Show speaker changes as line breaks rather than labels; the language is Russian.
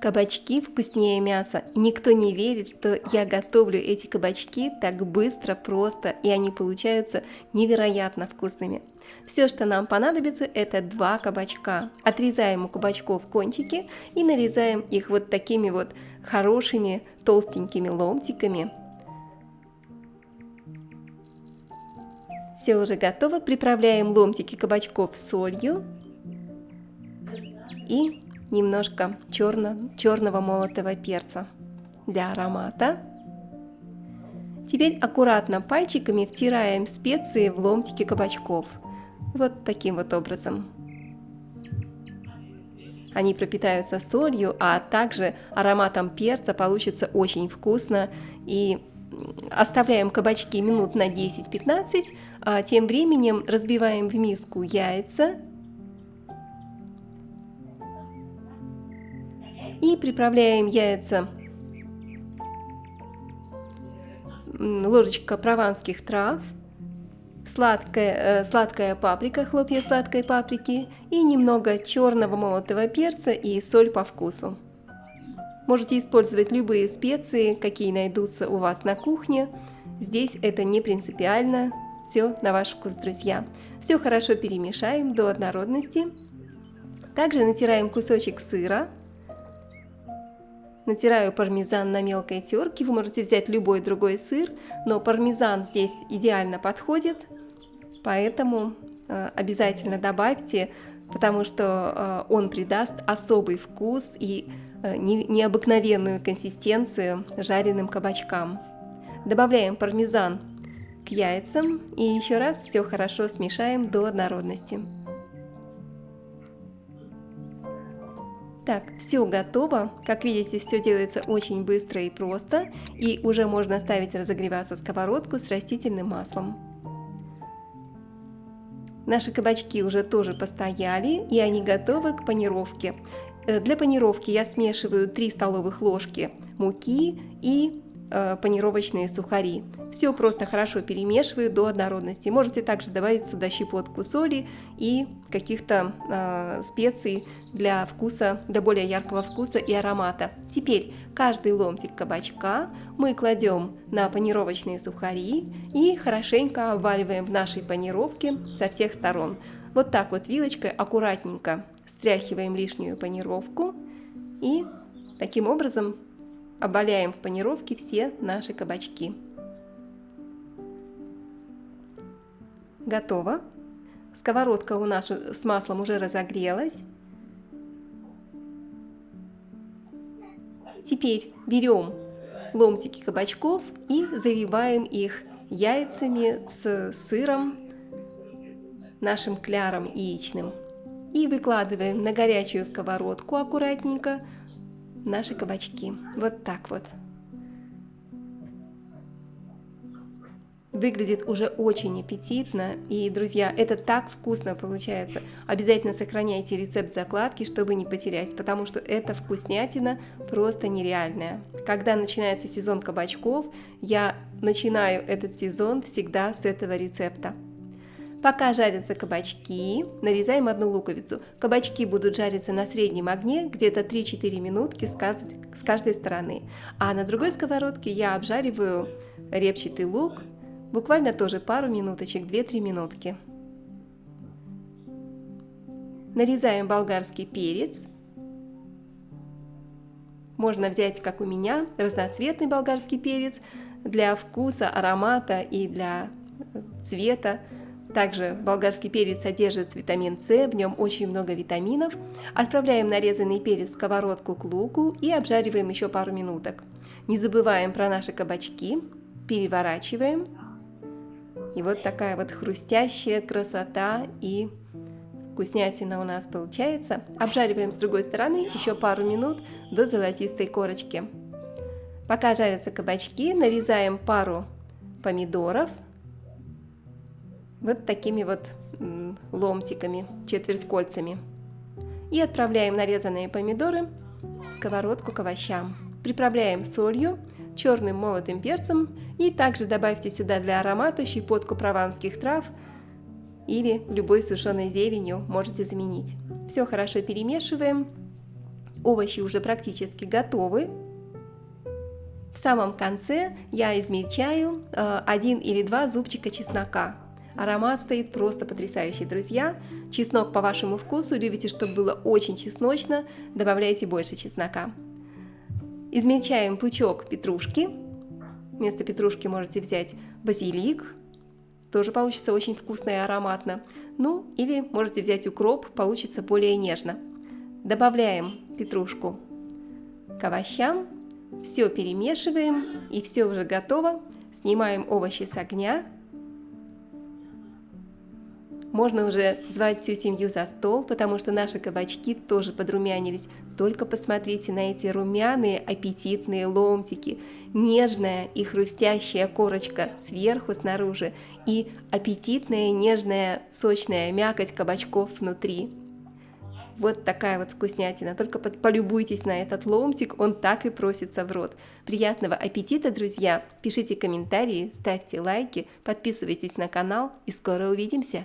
Кабачки вкуснее мяса. И никто не верит, что я готовлю эти кабачки так быстро, просто, и они получаются невероятно вкусными. Все, что нам понадобится, это 2 кабачка. Отрезаем у кабачков кончики и нарезаем их вот такими вот хорошими толстенькими ломтиками. Все уже готово. Приправляем ломтики кабачков солью и немножко черного молотого перца для аромата. Теперь аккуратно пальчиками втираем специи в ломтики кабачков. Вот таким вот образом. Они пропитаются солью, а также ароматом перца, получится очень вкусно. И оставляем кабачки минут на 10-15, а тем временем разбиваем в миску яйца. И приправляем яйца ложечка прованских трав, сладкая паприка, хлопья сладкой паприки и немного черного молотого перца и соль по вкусу. Можете использовать любые специи, какие найдутся у вас на кухне. Здесь это не принципиально, все на ваш вкус, друзья. Все хорошо перемешаем до однородности. Также натираем кусочек сыра. Натираю пармезан на мелкой терке, вы можете взять любой другой сыр, но пармезан здесь идеально подходит, поэтому обязательно добавьте, потому что он придаст особый вкус и необыкновенную консистенцию жареным кабачкам. Добавляем пармезан к яйцам и еще раз все хорошо смешаем до однородности. Так, все готово. Как видите, все делается очень быстро и просто. И уже можно ставить разогреваться сковородку с растительным маслом. Наши кабачки уже тоже постояли, и они готовы к панировке. Для панировки я смешиваю 3 столовых ложки муки и панировочные сухари. Все просто хорошо перемешиваю до однородности. Можете также добавить сюда щепотку соли и каких-то специй для вкуса, для более яркого вкуса и аромата. Теперь каждый ломтик кабачка мы кладем на панировочные сухари и хорошенько обваливаем в нашей панировке со всех сторон. Вот так вот вилочкой аккуратненько стряхиваем лишнюю панировку и таким образом обваляем в панировке все наши кабачки. Готово. Сковородка у нас с маслом уже разогрелась. Теперь берем ломтики кабачков и заливаем их яйцами с сыром, нашим кляром яичным. И выкладываем на горячую сковородку аккуратненько наши кабачки. Вот так вот. Выглядит уже очень аппетитно. И, друзья, это так вкусно получается. Обязательно сохраняйте рецепт закладки, чтобы не потерять, потому что эта вкуснятина просто нереальная. Когда начинается сезон кабачков, я начинаю этот сезон всегда с этого рецепта. Пока жарятся кабачки, нарезаем одну луковицу. Кабачки будут жариться на среднем огне где-то 3-4 минутки с каждой стороны. А на другой сковородке я обжариваю репчатый лук, буквально тоже пару минуточек, 2-3 минутки. Нарезаем болгарский перец. Можно взять, как у меня, разноцветный болгарский перец для вкуса, аромата и для цвета. Также болгарский перец содержит витамин С, в нем очень много витаминов. Отправляем нарезанный перец в сковородку к луку и обжариваем еще пару минуток. Не забываем про наши кабачки, переворачиваем. И вот такая вот хрустящая красота и вкуснятина у нас получается. Обжариваем с другой стороны еще пару минут до золотистой корочки. Пока жарятся кабачки, нарезаем пару помидоров. Вот такими вот ломтиками, четвертькольцами. И отправляем нарезанные помидоры в сковородку к овощам. Приправляем солью, черным молотым перцем и также добавьте сюда для аромата щепотку прованских трав или любой сушеной зеленью можете заменить. Все хорошо перемешиваем. Овощи уже практически готовы. В самом конце я измельчаю 1 или 2 зубчика чеснока. Аромат стоит просто потрясающий, друзья. Чеснок по вашему вкусу. Любите, чтобы было очень чесночно, добавляйте больше чеснока. Измельчаем пучок петрушки. Вместо петрушки можете взять базилик. Тоже получится очень вкусно и ароматно. Ну, или можете взять укроп, получится более нежно. Добавляем петрушку к овощам. Все перемешиваем, и все уже готово. Снимаем овощи с огня. Можно уже звать всю семью за стол, потому что наши кабачки тоже подрумянились. Только посмотрите на эти румяные, аппетитные ломтики. Нежная и хрустящая корочка сверху, снаружи. И аппетитная, нежная, сочная мякоть кабачков внутри. Вот такая вот вкуснятина. Только полюбуйтесь на этот ломтик, он так и просится в рот. Приятного аппетита, друзья! Пишите комментарии, ставьте лайки, подписывайтесь на канал и скоро увидимся!